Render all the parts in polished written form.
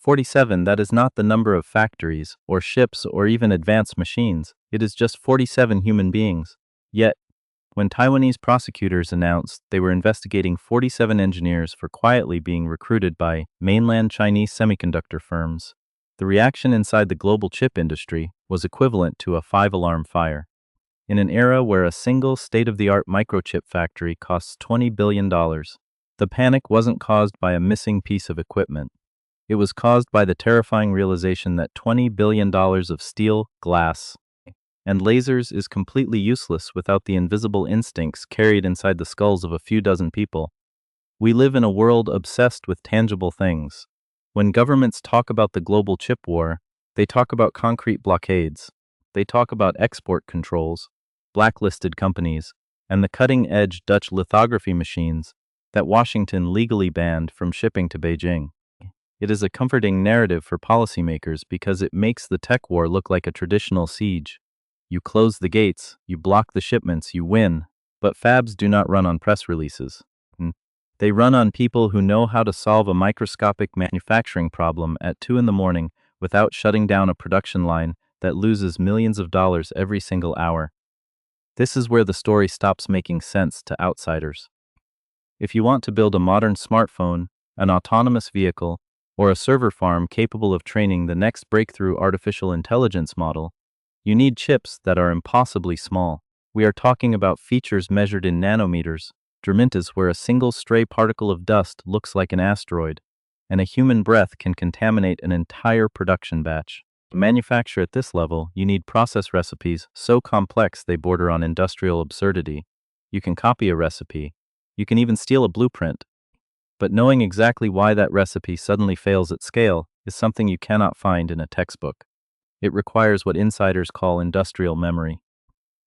47, that is not the number of factories, or ships, or even advanced machines. It is just 47 human beings. Yet, when Taiwanese prosecutors announced they were investigating 47 engineers for quietly being recruited by mainland Chinese semiconductor firms, the reaction inside the global chip industry was equivalent to a five-alarm fire. In an era where a single state-of-the-art microchip factory costs $20 billion, the panic wasn't caused by a missing piece of equipment. It was caused by the terrifying realization that $20 billion of steel, glass, and lasers is completely useless without the invisible instincts carried inside the skulls of a few dozen people. We live in a world obsessed with tangible things. When governments talk about the global chip war, they talk about concrete blockades. They talk about export controls, blacklisted companies, and the cutting-edge Dutch lithography machines that Washington legally banned from shipping to Beijing. It is a comforting narrative for policymakers because it makes the tech war look like a traditional siege. You close the gates, you block the shipments, you win, but fabs do not run on press releases. They run on people who know how to solve a microscopic manufacturing problem at 2 in the morning without shutting down a production line that loses millions of dollars every single hour. This is where the story stops making sense to outsiders. If you want to build a modern smartphone, an autonomous vehicle, or a server farm capable of training the next breakthrough artificial intelligence model, you need chips that are impossibly small. We are talking about features measured in nanometers, Dremintas where a single stray particle of dust looks like an asteroid, and a human breath can contaminate an entire production batch. To manufacture at this level, you need process recipes so complex they border on industrial absurdity. You can copy a recipe. You can even steal a blueprint. But knowing exactly why that recipe suddenly fails at scale is something you cannot find in a textbook. It requires what insiders call industrial memory.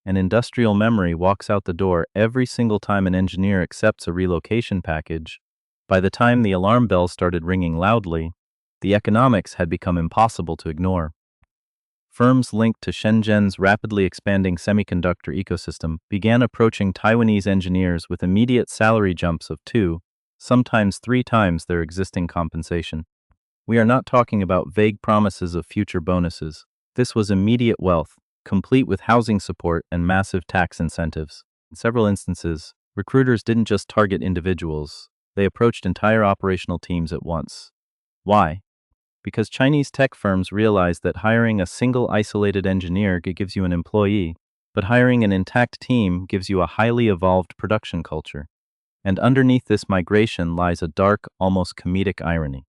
And industrial memory walks out the door every single time an engineer accepts a relocation package. By the time the alarm bells started ringing loudly, the economics had become impossible to ignore. Firms linked to Shenzhen's rapidly expanding semiconductor ecosystem began approaching Taiwanese engineers with immediate salary jumps of 2, sometimes 3 times their existing compensation. We are not talking about vague promises of future bonuses. This was immediate wealth, complete with housing support and massive tax incentives. In several instances, recruiters didn't just target individuals, they approached entire operational teams at once. Why? Because Chinese tech firms realized that hiring a single isolated engineer gives you an employee, but hiring an intact team gives you a highly evolved production culture. And underneath this migration lies a dark, almost comedic irony.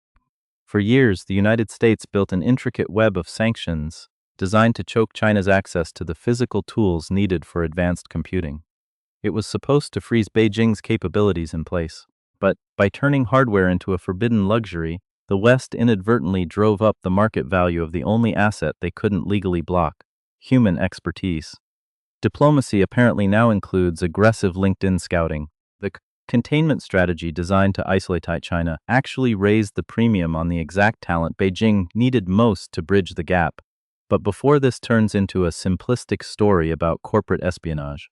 For years, the United States built an intricate web of sanctions designed to choke China's access to the physical tools needed for advanced computing. It was supposed to freeze Beijing's capabilities in place. But by turning hardware into a forbidden luxury, the West inadvertently drove up the market value of the only asset they couldn't legally block: human expertise. Diplomacy apparently now includes aggressive LinkedIn scouting. The containment strategy designed to isolate China actually raised the premium on the exact talent Beijing needed most to bridge the gap. But before this turns into a simplistic story about corporate espionage,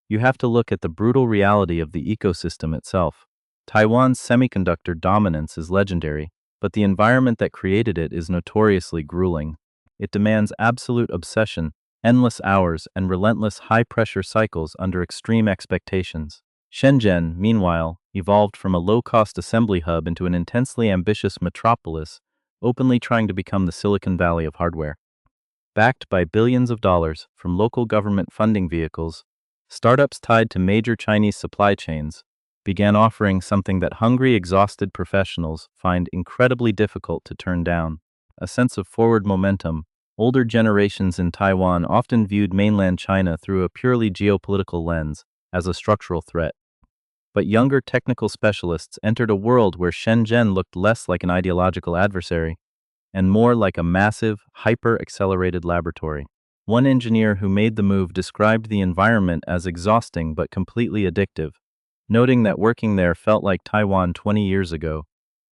you have to look at the brutal reality of the ecosystem itself. Taiwan's semiconductor dominance is legendary, but the environment that created it is notoriously grueling. It demands absolute obsession, endless hours, and relentless high-pressure cycles under extreme expectations. Shenzhen, meanwhile, evolved from a low-cost assembly hub into an intensely ambitious metropolis, openly trying to become the Silicon Valley of hardware. Backed by billions of dollars from local government funding vehicles, startups tied to major Chinese supply chains began offering something that hungry, exhausted professionals find incredibly difficult to turn down: a sense of forward momentum. Older generations in Taiwan often viewed mainland China through a purely geopolitical lens, as a structural threat. But younger technical specialists entered a world where Shenzhen looked less like an ideological adversary and more like a massive, hyper-accelerated laboratory. One engineer who made the move described the environment as exhausting but completely addictive, noting that working there felt like Taiwan 20 years ago,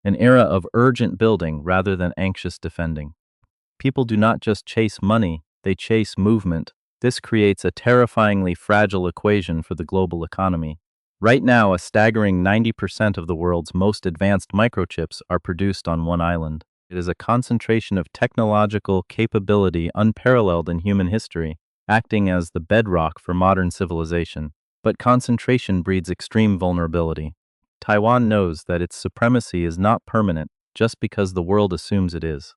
an era of urgent building rather than anxious defending. People do not just chase money, they chase movement. This creates a terrifyingly fragile equation for the global economy. Right now, a staggering 90% of the world's most advanced microchips are produced on one island. It is a concentration of technological capability unparalleled in human history, acting as the bedrock for modern civilization. But concentration breeds extreme vulnerability. Taiwan knows that its supremacy is not permanent just because the world assumes it is.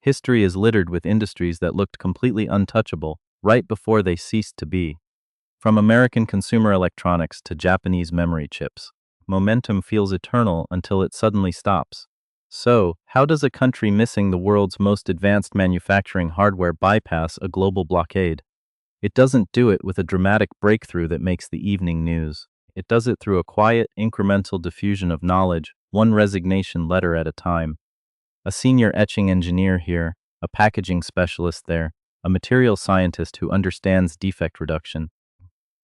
History is littered with industries that looked completely untouchable right before they ceased to be. From American consumer electronics to Japanese memory chips, momentum feels eternal until it suddenly stops. So, how does a country missing the world's most advanced manufacturing hardware bypass a global blockade? It doesn't do it with a dramatic breakthrough that makes the evening news. It does it through a quiet, incremental diffusion of knowledge, one resignation letter at a time. A senior etching engineer here, a packaging specialist there, a material scientist who understands defect reduction.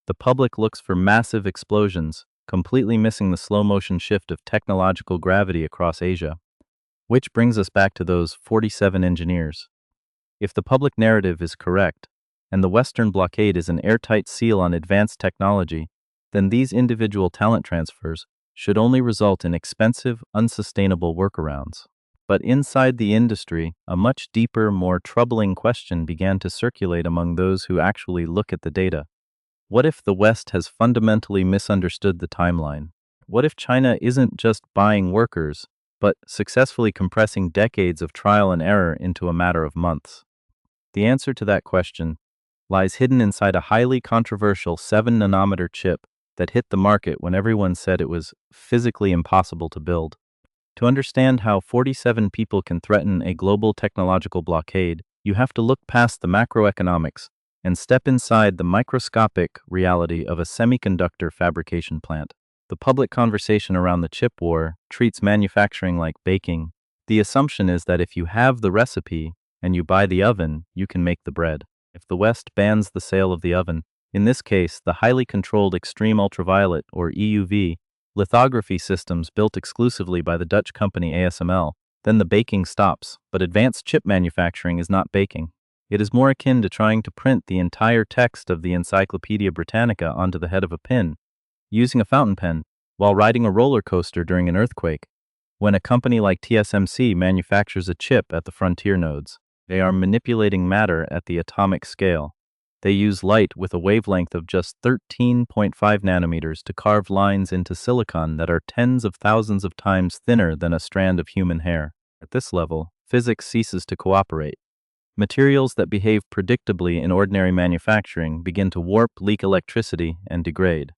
The public looks for massive explosions, completely missing the slow-motion shift of technological gravity across Asia. Which brings us back to those 47 engineers. If the public narrative is correct, and the Western blockade is an airtight seal on advanced technology, then these individual talent transfers should only result in expensive, unsustainable workarounds. But inside the industry, a much deeper, more troubling question began to circulate among those who actually look at the data. What if the West has fundamentally misunderstood the timeline? What if China isn't just buying workers, but successfully compressing decades of trial and error into a matter of months? The answer to that question lies hidden inside a highly controversial 7-nanometer chip that hit the market when everyone said it was physically impossible to build. To understand how 47 people can threaten a global technological blockade, you have to look past the macroeconomics and step inside the microscopic reality of a semiconductor fabrication plant. The public conversation around the chip war treats manufacturing like baking. The assumption is that if you have the recipe and you buy the oven, you can make the bread. If the West bans the sale of the oven, in this case the highly controlled extreme ultraviolet or EUV lithography systems built exclusively by the Dutch company ASML, then the baking stops, but advanced chip manufacturing is not baking. It is more akin to trying to print the entire text of the Encyclopedia Britannica onto the head of a pin, using a fountain pen, while riding a roller coaster during an earthquake. When a company like TSMC manufactures a chip at the frontier nodes, they are manipulating matter at the atomic scale. They use light with a wavelength of just 13.5 nanometers to carve lines into silicon that are tens of thousands of times thinner than a strand of human hair. At this level, physics ceases to cooperate. Materials that behave predictably in ordinary manufacturing begin to warp, leak electricity, and degrade.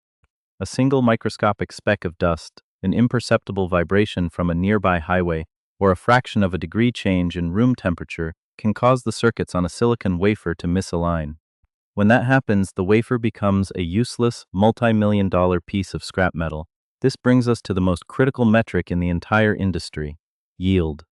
A single microscopic speck of dust, an imperceptible vibration from a nearby highway, or a fraction of a degree change in room temperature can cause the circuits on a silicon wafer to misalign. When that happens, the wafer becomes a useless, multi-million-dollar piece of scrap metal. This brings us to the most critical metric in the entire industry: yield.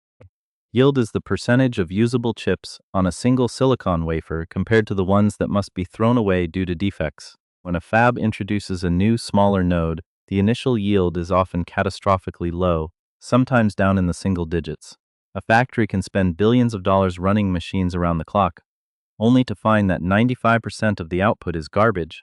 Yield is the percentage of usable chips on a single silicon wafer compared to the ones that must be thrown away due to defects. When a fab introduces a new, smaller node, the initial yield is often catastrophically low, sometimes down in the single digits. A factory can spend billions of dollars running machines around the clock, only to find that 95% of the output is garbage.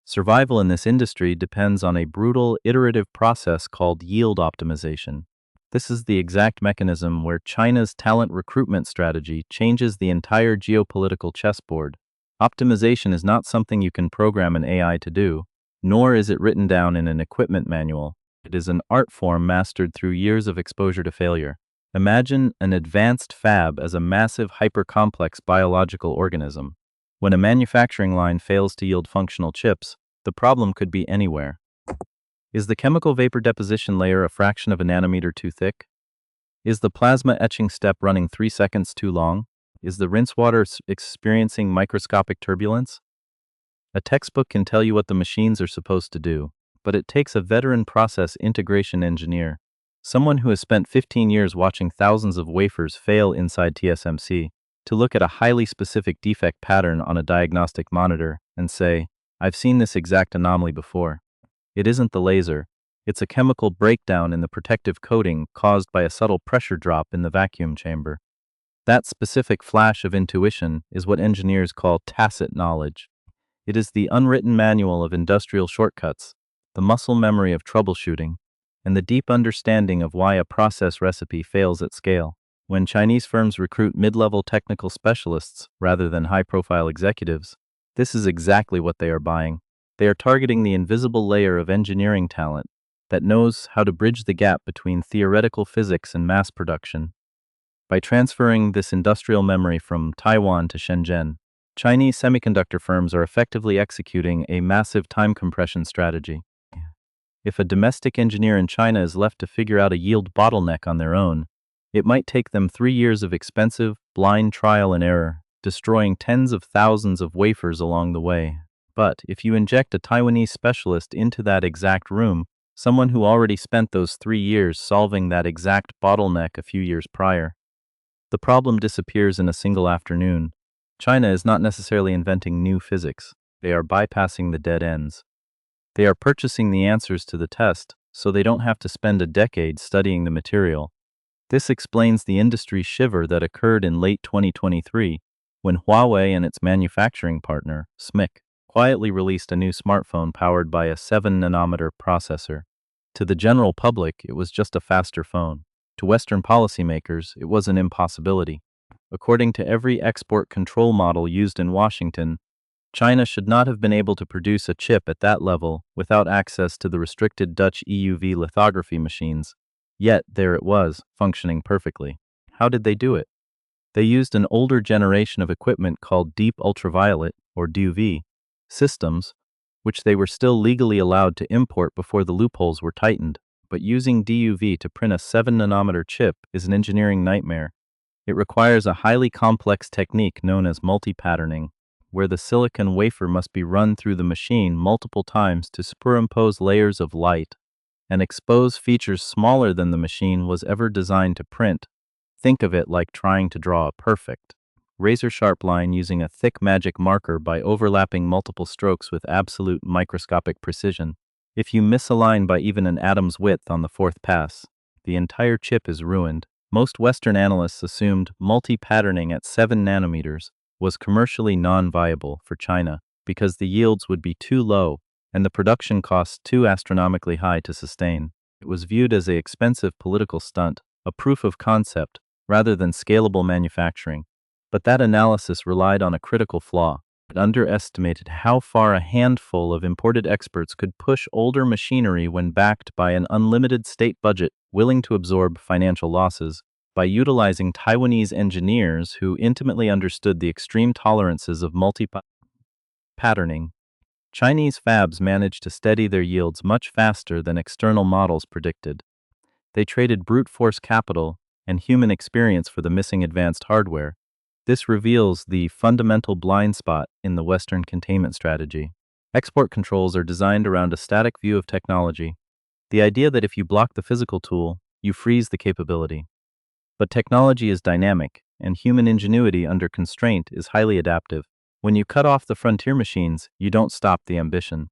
Survival in this industry depends on a brutal, iterative process called yield optimization. This is the exact mechanism where China's talent recruitment strategy changes the entire geopolitical chessboard. Optimization is not something you can program an AI to do, nor is it written down in an equipment manual. It is an art form mastered through years of exposure to failure. Imagine an advanced fab as a massive, hyper-complex biological organism. When a manufacturing line fails to yield functional chips, the problem could be anywhere. Is the chemical vapor deposition layer a fraction of a nanometer too thick? Is the plasma etching step running 3 seconds too long? Is the rinse water experiencing microscopic turbulence? A textbook can tell you what the machines are supposed to do, but it takes a veteran process integration engineer, someone who has spent 15 years watching thousands of wafers fail inside TSMC, to look at a highly specific defect pattern on a diagnostic monitor and say, "I've seen this exact anomaly before." It isn't the laser, it's a chemical breakdown in the protective coating caused by a subtle pressure drop in the vacuum chamber. That specific flash of intuition is what engineers call tacit knowledge. It is the unwritten manual of industrial shortcuts, the muscle memory of troubleshooting, and the deep understanding of why a process recipe fails at scale. When Chinese firms recruit mid-level technical specialists rather than high-profile executives, this is exactly what they are buying. They are targeting the invisible layer of engineering talent that knows how to bridge the gap between theoretical physics and mass production. By transferring this industrial memory from Taiwan to Shenzhen, Chinese semiconductor firms are effectively executing a massive time compression strategy. If a domestic engineer in China is left to figure out a yield bottleneck on their own, it might take them 3 years of expensive, blind trial and error, destroying tens of thousands of wafers along the way. But if you inject a Taiwanese specialist into that exact room, someone who already spent those 3 years solving that exact bottleneck a few years prior, the problem disappears in a single afternoon. China is not necessarily inventing new physics. They are bypassing the dead ends. They are purchasing the answers to the test, so they don't have to spend a decade studying the material. This explains the industry shiver that occurred in late 2023 when Huawei and its manufacturing partner, SMIC, quietly released a new smartphone powered by a 7-nanometer processor. To the general public, it was just a faster phone. To Western policymakers, it was an impossibility. According to every export control model used in Washington, China should not have been able to produce a chip at that level without access to the restricted Dutch EUV lithography machines. Yet there it was, functioning perfectly. How did they do it? They used an older generation of equipment called deep ultraviolet, or DUV, systems, which they were still legally allowed to import before the loopholes were tightened. But using DUV to print a 7-nanometer chip is an engineering nightmare. It requires a highly complex technique known as multi-patterning, where the silicon wafer must be run through the machine multiple times to superimpose layers of light and expose features smaller than the machine was ever designed to print. Think of it like trying to draw a perfect, razor-sharp line using a thick magic marker by overlapping multiple strokes with absolute microscopic precision. If you misalign by even an atom's width on the fourth pass, the entire chip is ruined. Most Western analysts assumed multi-patterning at 7 nanometers was commercially non-viable for China because the yields would be too low and the production costs too astronomically high to sustain. It was viewed as an expensive political stunt, a proof of concept, rather than scalable manufacturing. But that analysis relied on a critical flaw. It underestimated how far a handful of imported experts could push older machinery when backed by an unlimited state budget willing to absorb financial losses. By utilizing Taiwanese engineers who intimately understood the extreme tolerances of multi-patterning, Chinese fabs managed to steady their yields much faster than external models predicted. They traded brute force capital and human experience for the missing advanced hardware. This reveals the fundamental blind spot in the Western containment strategy. Export controls are designed around a static view of technology, the idea that if you block the physical tool, you freeze the capability. But technology is dynamic, and human ingenuity under constraint is highly adaptive. When you cut off the frontier machines, you don't stop the ambition.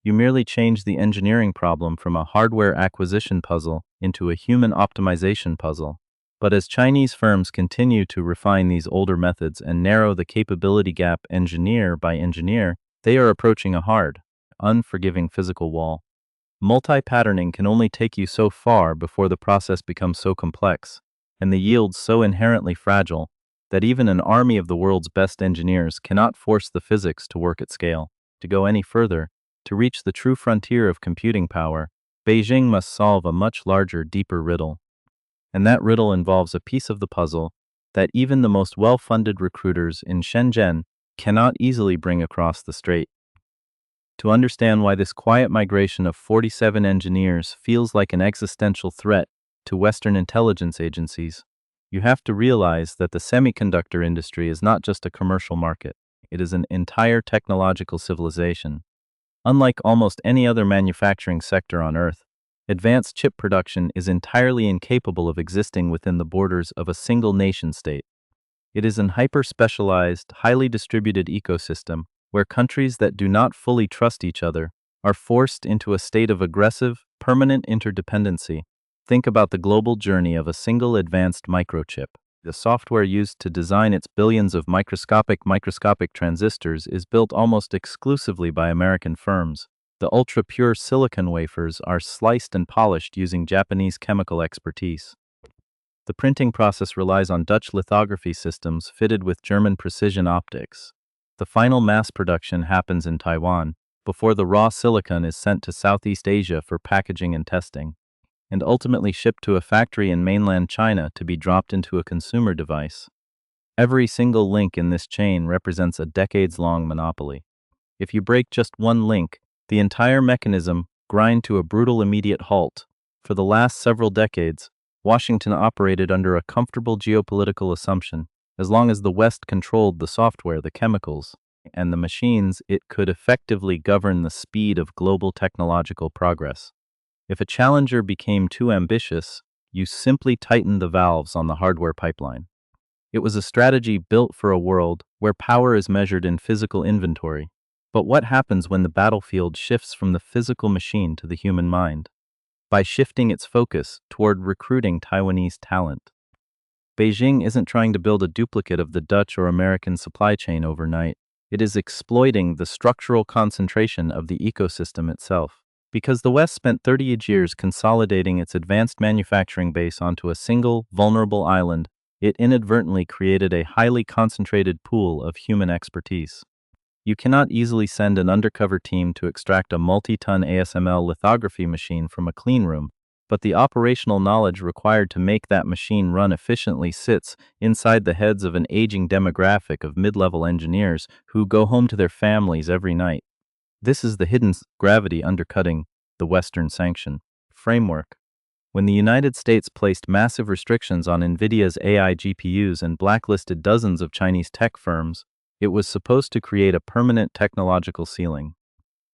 You merely change the engineering problem from a hardware acquisition puzzle into a human optimization puzzle. But as Chinese firms continue to refine these older methods and narrow the capability gap engineer by engineer, they are approaching a hard, unforgiving physical wall. Multi-patterning can only take you so far before the process becomes so complex, and the yields so inherently fragile, that even an army of the world's best engineers cannot force the physics to work at scale. To go any further, to reach the true frontier of computing power, Beijing must solve a much larger, deeper riddle. And that riddle involves a piece of the puzzle that even the most well-funded recruiters in Shenzhen cannot easily bring across the strait. To understand why this quiet migration of 47 engineers feels like an existential threat to Western intelligence agencies, you have to realize that the semiconductor industry is not just a commercial market. It is an entire technological civilization. Unlike almost any other manufacturing sector on Earth, advanced chip production is entirely incapable of existing within the borders of a single nation-state. It is an hyper-specialized, highly distributed ecosystem where countries that do not fully trust each other are forced into a state of aggressive, permanent interdependency. Think about the global journey of a single advanced microchip. The software used to design its billions of microscopic transistors is built almost exclusively by American firms. The ultra-pure silicon wafers are sliced and polished using Japanese chemical expertise. The printing process relies on Dutch lithography systems fitted with German precision optics. The final mass production happens in Taiwan, before the raw silicon is sent to Southeast Asia for packaging and testing, and ultimately shipped to a factory in mainland China to be dropped into a consumer device. Every single link in this chain represents a decades-long monopoly. If you break just one link, the entire mechanism grinds to a brutal immediate halt. For the last several decades, Washington operated under a comfortable geopolitical assumption. As long as the West controlled the software, the chemicals, and the machines, it could effectively govern the speed of global technological progress. If a challenger became too ambitious, you simply tightened the valves on the hardware pipeline. It was a strategy built for a world where power is measured in physical inventory. But what happens when the battlefield shifts from the physical machine to the human mind? By shifting its focus toward recruiting Taiwanese talent. Beijing isn't trying to build a duplicate of the Dutch or American supply chain overnight. It is exploiting the structural concentration of the ecosystem itself. Because the West spent 30 years consolidating its advanced manufacturing base onto a single, vulnerable island, it inadvertently created a highly concentrated pool of human expertise. You cannot easily send an undercover team to extract a multi-ton ASML lithography machine from a clean room, but the operational knowledge required to make that machine run efficiently sits inside the heads of an aging demographic of mid-level engineers who go home to their families every night. This is the hidden gravity undercutting the Western sanction framework. When the United States placed massive restrictions on NVIDIA's AI GPUs and blacklisted dozens of Chinese tech firms, it was supposed to create a permanent technological ceiling.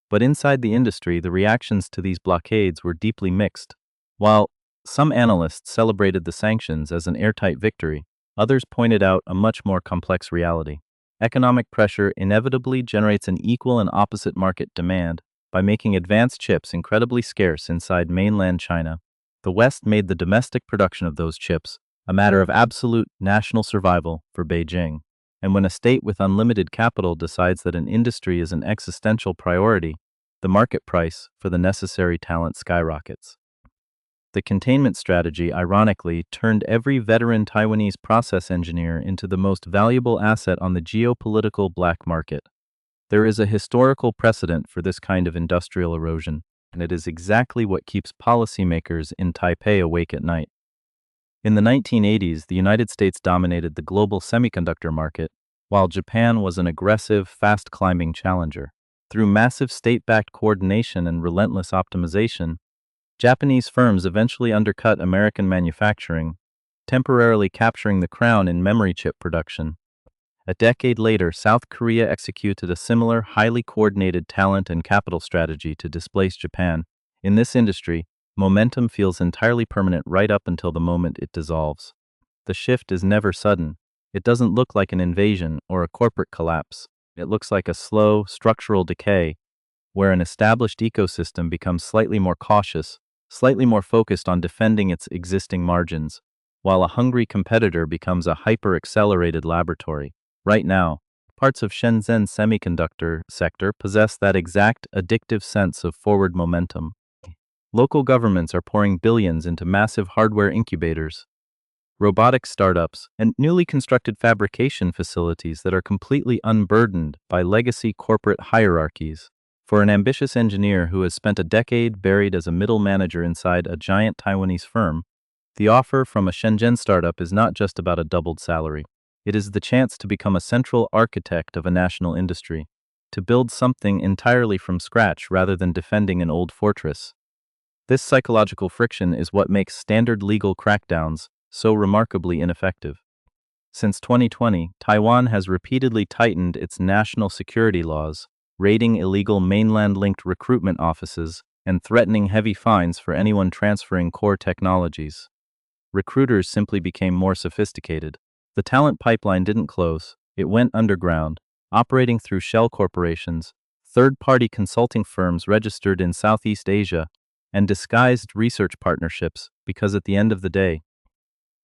But inside the industry, the reactions to these blockades were deeply mixed. While some analysts celebrated the sanctions as an airtight victory, others pointed out a much more complex reality. Economic pressure inevitably generates an equal and opposite market demand by making advanced chips incredibly scarce inside mainland China. The West made the domestic production of those chips a matter of absolute national survival for Beijing. And when a state with unlimited capital decides that an industry is an existential priority, the market price for the necessary talent skyrockets. The containment strategy, ironically, turned every veteran Taiwanese process engineer into the most valuable asset on the geopolitical black market. There is a historical precedent for this kind of industrial erosion, and it is exactly what keeps policymakers in Taipei awake at night. In the 1980s, the United States dominated the global semiconductor market, while Japan was an aggressive, fast-climbing challenger. Through massive state-backed coordination and relentless optimization, Japanese firms eventually undercut American manufacturing, temporarily capturing the crown in memory chip production. A decade later, South Korea executed a similar, highly coordinated talent and capital strategy to displace Japan. In this industry, momentum feels entirely permanent right up until the moment it dissolves. The shift is never sudden. It doesn't look like an invasion or a corporate collapse. It looks like a slow, structural decay, where an established ecosystem becomes slightly more cautious, slightly more focused on defending its existing margins, while a hungry competitor becomes a hyper-accelerated laboratory. Right now, parts of Shenzhen's semiconductor sector possess that exact addictive sense of forward momentum. Local governments are pouring billions into massive hardware incubators, robotics startups, and newly constructed fabrication facilities that are completely unburdened by legacy corporate hierarchies. For an ambitious engineer who has spent a decade buried as a middle manager inside a giant Taiwanese firm, the offer from a Shenzhen startup is not just about a doubled salary. It is the chance to become a central architect of a national industry, to build something entirely from scratch rather than defending an old fortress. This psychological friction is what makes standard legal crackdowns so remarkably ineffective. Since 2020, Taiwan has repeatedly tightened its national security laws, raiding illegal mainland-linked recruitment offices and threatening heavy fines for anyone transferring core technologies. Recruiters simply became more sophisticated. The talent pipeline didn't close, it went underground, operating through shell corporations, third-party consulting firms registered in Southeast Asia, and disguised research partnerships, because at the end of the day,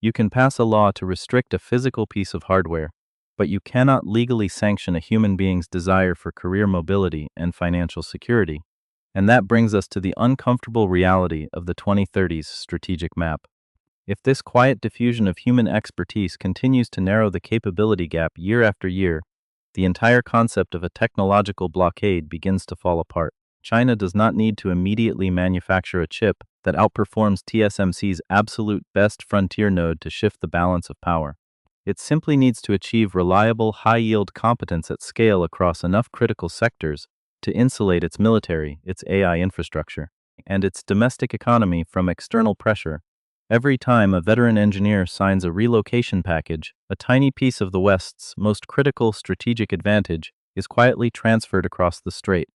you can pass a law to restrict a physical piece of hardware, but you cannot legally sanction a human being's desire for career mobility and financial security. And that brings us to the uncomfortable reality of the 2030s strategic map. If this quiet diffusion of human expertise continues to narrow the capability gap year after year, the entire concept of a technological blockade begins to fall apart. China does not need to immediately manufacture a chip that outperforms TSMC's absolute best frontier node to shift the balance of power. It simply needs to achieve reliable, high-yield competence at scale across enough critical sectors to insulate its military, its AI infrastructure, and its domestic economy from external pressure. Every time a veteran engineer signs a relocation package, a tiny piece of the West's most critical strategic advantage is quietly transferred across the strait.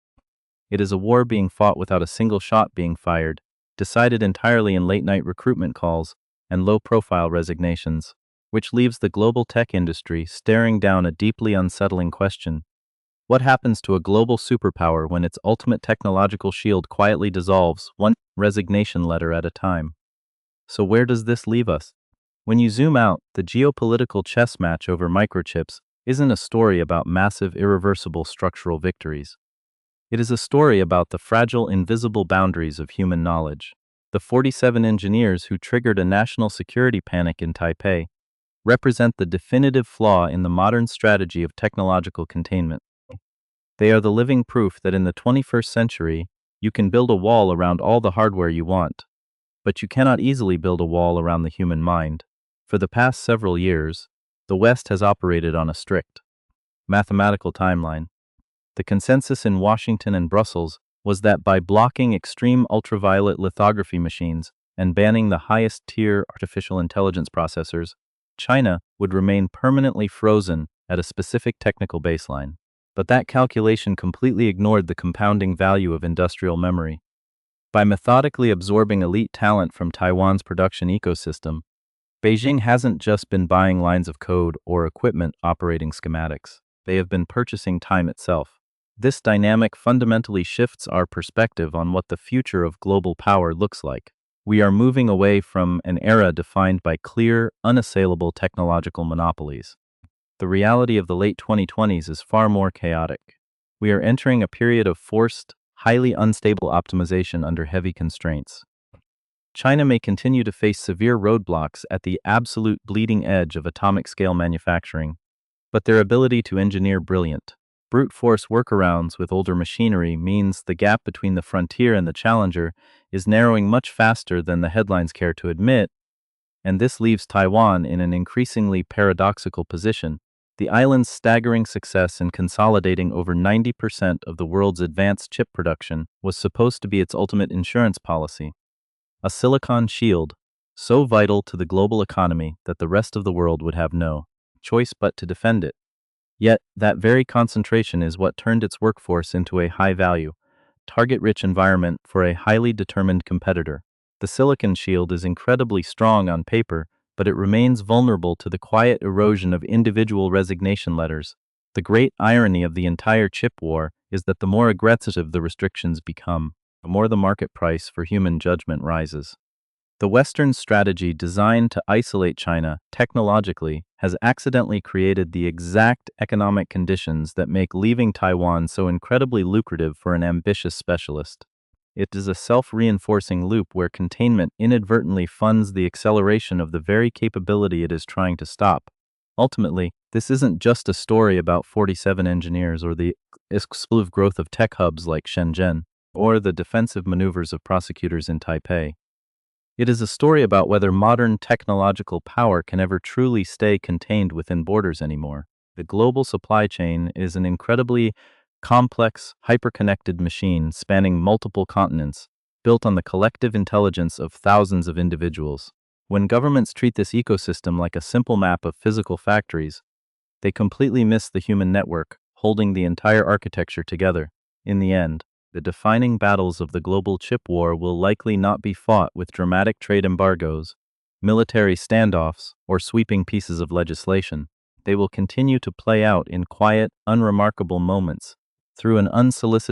It is a war being fought without a single shot being fired, decided entirely in late-night recruitment calls and low-profile resignations, which leaves the global tech industry staring down a deeply unsettling question. What happens to a global superpower when its ultimate technological shield quietly dissolves, one resignation letter at a time? So where does this leave us? When you zoom out, the geopolitical chess match over microchips isn't a story about massive, irreversible structural victories. It is a story about the fragile, invisible boundaries of human knowledge. The 47 engineers who triggered a national security panic in Taipei represent the definitive flaw in the modern strategy of technological containment. They are the living proof that in the 21st century, you can build a wall around all the hardware you want, but you cannot easily build a wall around the human mind. For the past several years, the West has operated on a strict mathematical timeline. The consensus in Washington and Brussels was that by blocking extreme ultraviolet lithography machines and banning the highest-tier artificial intelligence processors, China would remain permanently frozen at a specific technical baseline. But that calculation completely ignored the compounding value of industrial memory. By methodically absorbing elite talent from Taiwan's production ecosystem, Beijing hasn't just been buying lines of code or equipment operating schematics. They have been purchasing time itself. This dynamic fundamentally shifts our perspective on what the future of global power looks like. We are moving away from an era defined by clear, unassailable technological monopolies. The reality of the late 2020s is far more chaotic. We are entering a period of forced, highly unstable optimization under heavy constraints. China may continue to face severe roadblocks at the absolute bleeding edge of atomic-scale manufacturing, but their ability to engineer brilliant, brute force workarounds with older machinery means the gap between the frontier and the challenger is narrowing much faster than the headlines care to admit, and this leaves Taiwan in an increasingly paradoxical position. The island's staggering success in consolidating over 90% of the world's advanced chip production was supposed to be its ultimate insurance policy, a silicon shield so vital to the global economy that the rest of the world would have no choice but to defend it. Yet, that very concentration is what turned its workforce into a high-value, target-rich environment for a highly determined competitor. The silicon shield is incredibly strong on paper, but it remains vulnerable to the quiet erosion of individual resignation letters. The great irony of the entire chip war is that the more aggressive the restrictions become, the more the market price for human judgment rises. The Western strategy designed to isolate China technologically has accidentally created the exact economic conditions that make leaving Taiwan so incredibly lucrative for an ambitious specialist. It is a self-reinforcing loop where containment inadvertently funds the acceleration of the very capability it is trying to stop. Ultimately, this isn't just a story about 47 engineers or the explosive growth of tech hubs like Shenzhen, or the defensive maneuvers of prosecutors in Taipei. It is a story about whether modern technological power can ever truly stay contained within borders anymore. The global supply chain is an incredibly complex, hyper-connected machine spanning multiple continents, built on the collective intelligence of thousands of individuals. When governments treat this ecosystem like a simple map of physical factories, they completely miss the human network holding the entire architecture together. In the end, the defining battles of the global chip war will likely not be fought with dramatic trade embargoes, military standoffs, or sweeping pieces of legislation. They will continue to play out in quiet, unremarkable moments through an unsolicited